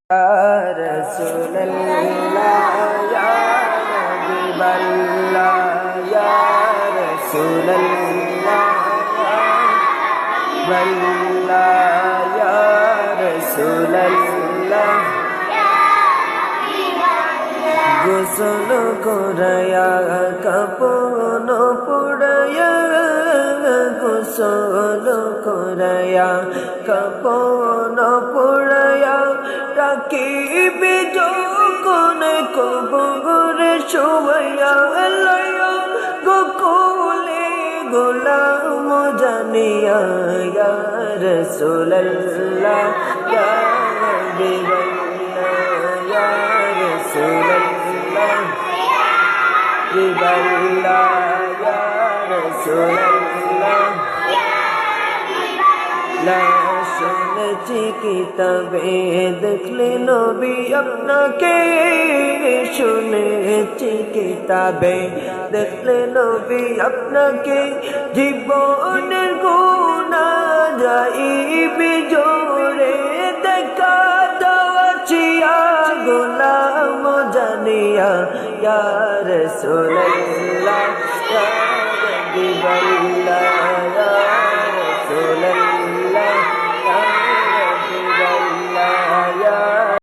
Ya Rasulallah, Ya Habiballah, Ya Rasulallah, Ya Habiballah, Ya Rasulallah, গোসল করায়া কাপন পুড়ায়া গোসল করায়া কাপন পুড়ায়া রাখিবি যখন কবরে শোয়া লয়া গোকুলে গোলাম জানিয়া ইয়া রাসূলুল্লাহ ইয়া হাবিবাল্লাহ ইয়া রাসূলুল্লাহ হাবিবাল্লাহ ইয়া রাসূলুল্লাহ লা শুনেছি কিতাবে দেখলে নবী আপনাকে শুনেছি কিতাবে দেখলে নবী আপনাকে জীবনের গুনাহ যাইবি জোরে দেখা দাওয়াচিয়া গোলাম জানিয়া ইয়া রাসূলুল্লাহ